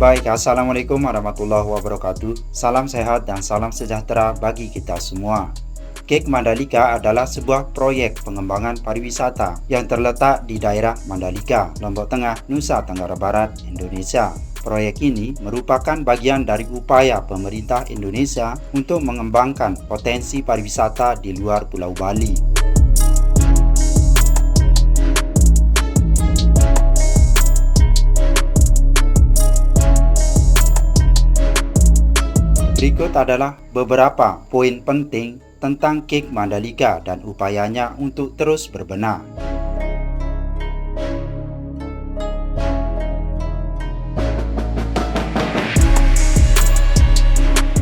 Baik, Assalamualaikum warahmatullahi wabarakatuh. Salam sehat dan salam sejahtera bagi kita semua. KEK Mandalika adalah sebuah proyek pengembangan pariwisata yang terletak di daerah Mandalika, Lombok Tengah, Nusa Tenggara Barat, Indonesia. Proyek ini merupakan bagian dari upaya pemerintah Indonesia untuk mengembangkan potensi pariwisata di luar Pulau Bali. Berikut adalah beberapa poin penting tentang KEK Mandalika dan upayanya untuk terus berbenah.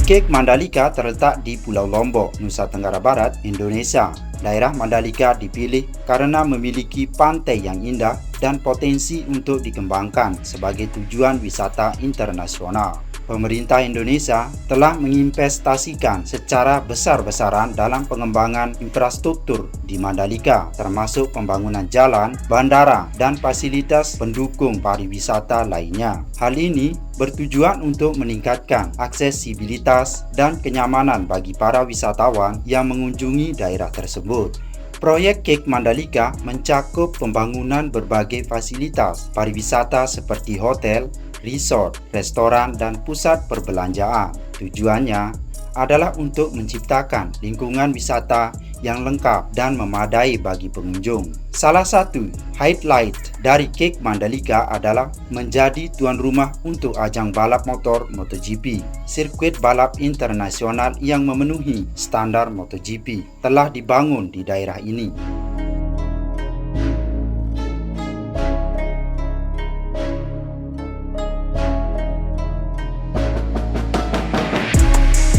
KEK Mandalika terletak di Pulau Lombok, Nusa Tenggara Barat, Indonesia. Daerah Mandalika dipilih karena memiliki pantai yang indah dan potensi untuk dikembangkan sebagai tujuan wisata internasional. Pemerintah Indonesia telah menginvestasikan secara besar-besaran dalam pengembangan infrastruktur di Mandalika, termasuk pembangunan jalan, bandara, dan fasilitas pendukung pariwisata lainnya. Hal ini bertujuan untuk meningkatkan aksesibilitas dan kenyamanan bagi para wisatawan yang mengunjungi daerah tersebut. Proyek KEK Mandalika mencakup pembangunan berbagai fasilitas pariwisata seperti hotel, resort, restoran, dan pusat perbelanjaan. Tujuannya adalah untuk menciptakan lingkungan wisata yang lengkap dan memadai bagi pengunjung. Salah satu highlight dari KEK Mandalika adalah menjadi tuan rumah untuk ajang balap motor MotoGP. Sirkuit balap internasional yang memenuhi standar MotoGP telah dibangun di daerah ini.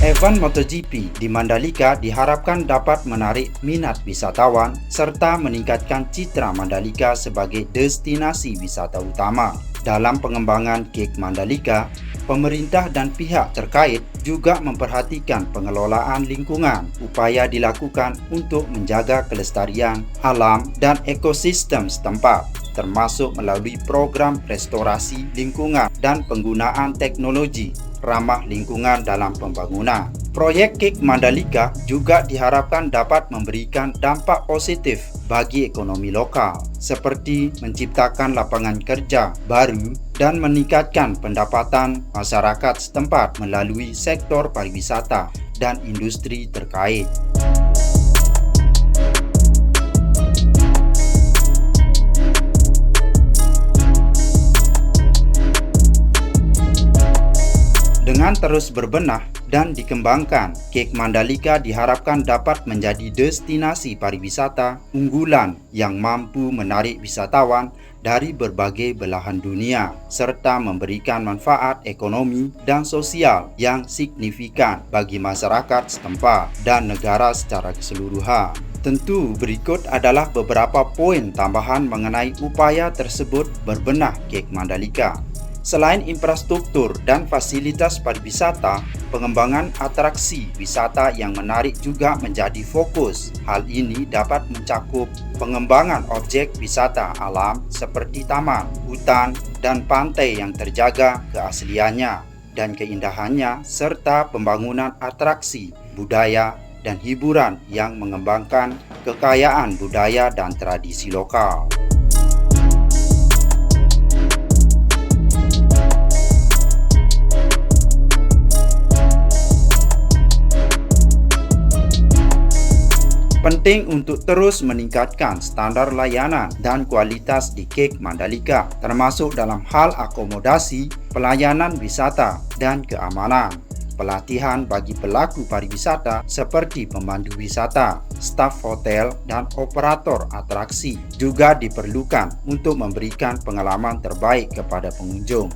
Event MotoGP di Mandalika diharapkan dapat menarik minat wisatawan serta meningkatkan citra Mandalika sebagai destinasi wisata utama. Dalam pengembangan KEK Mandalika, pemerintah dan pihak terkait juga memperhatikan pengelolaan lingkungan. Upaya dilakukan untuk menjaga kelestarian alam dan ekosistem setempat, termasuk melalui program restorasi lingkungan dan penggunaan teknologi ramah lingkungan dalam pembangunan. Proyek KEK Mandalika juga diharapkan dapat memberikan dampak positif bagi ekonomi lokal, seperti menciptakan lapangan kerja baru dan meningkatkan pendapatan masyarakat setempat melalui sektor pariwisata dan industri terkait. Dengan terus berbenah dan dikembangkan, KEK Mandalika diharapkan dapat menjadi destinasi pariwisata unggulan yang mampu menarik wisatawan dari berbagai belahan dunia, serta memberikan manfaat ekonomi dan sosial yang signifikan bagi masyarakat setempat dan negara secara keseluruhan. Tentu berikut adalah beberapa poin tambahan mengenai upaya tersebut berbenah KEK Mandalika. Selain infrastruktur dan fasilitas pariwisata, pengembangan atraksi wisata yang menarik juga menjadi fokus. Hal ini dapat mencakup pengembangan objek wisata alam seperti taman, hutan, dan pantai yang terjaga keasliannya dan keindahannya, serta pembangunan atraksi budaya dan hiburan yang mengembangkan kekayaan budaya dan tradisi lokal. Penting untuk terus meningkatkan standar layanan dan kualitas di KEK Mandalika, termasuk dalam hal akomodasi, pelayanan wisata, dan keamanan. Pelatihan bagi pelaku pariwisata seperti pemandu wisata, staf hotel, dan operator atraksi juga diperlukan untuk memberikan pengalaman terbaik kepada pengunjung.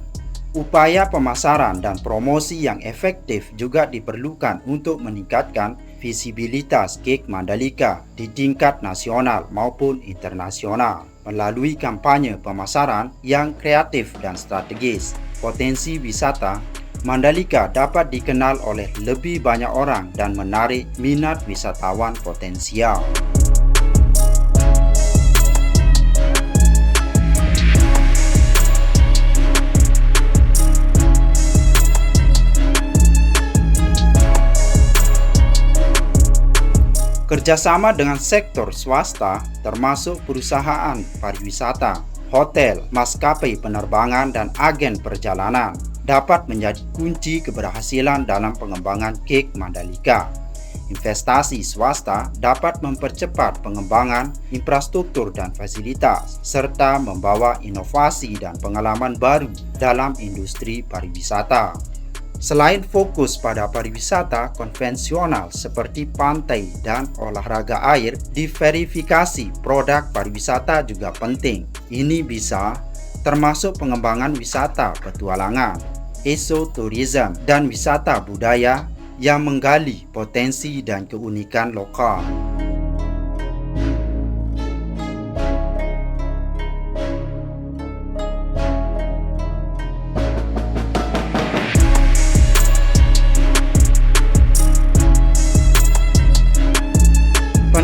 Upaya pemasaran dan promosi yang efektif juga diperlukan untuk meningkatkan visibilitas KEK Mandalika di tingkat nasional maupun internasional. Melalui kampanye pemasaran yang kreatif dan strategis, potensi wisata Mandalika dapat dikenal oleh lebih banyak orang dan menarik minat wisatawan potensial. Kerjasama dengan sektor swasta termasuk perusahaan pariwisata, hotel, maskapai penerbangan, dan agen perjalanan dapat menjadi kunci keberhasilan dalam pengembangan KIK Mandalika. Investasi swasta dapat mempercepat pengembangan infrastruktur dan fasilitas, serta membawa inovasi dan pengalaman baru dalam industri pariwisata. Selain fokus pada pariwisata konvensional seperti pantai dan olahraga air, diverifikasi produk pariwisata juga penting. Ini bisa termasuk pengembangan wisata petualangan, ekoturism, dan wisata budaya yang menggali potensi dan keunikan lokal.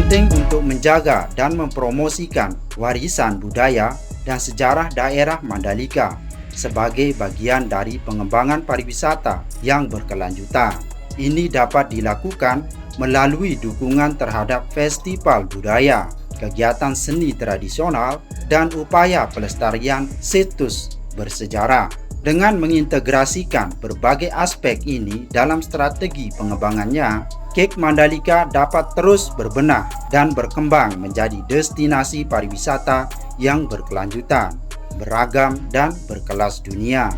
Penting untuk menjaga dan mempromosikan warisan budaya dan sejarah daerah Mandalika sebagai bagian dari pengembangan pariwisata yang berkelanjutan. Ini dapat dilakukan melalui dukungan terhadap festival budaya, kegiatan seni tradisional, dan upaya pelestarian situs bersejarah. Dengan mengintegrasikan berbagai aspek ini dalam strategi pengembangannya, KIK Mandalika dapat terus berbenah dan berkembang menjadi destinasi pariwisata yang berkelanjutan, beragam, dan berkelas dunia.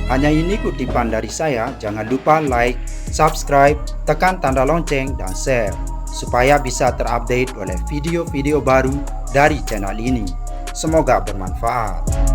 Hanya ini kutipan dari saya. Jangan lupa like, subscribe, tekan tanda lonceng, dan share supaya bisa terupdate oleh video-video baru dari channel ini. Semoga bermanfaat.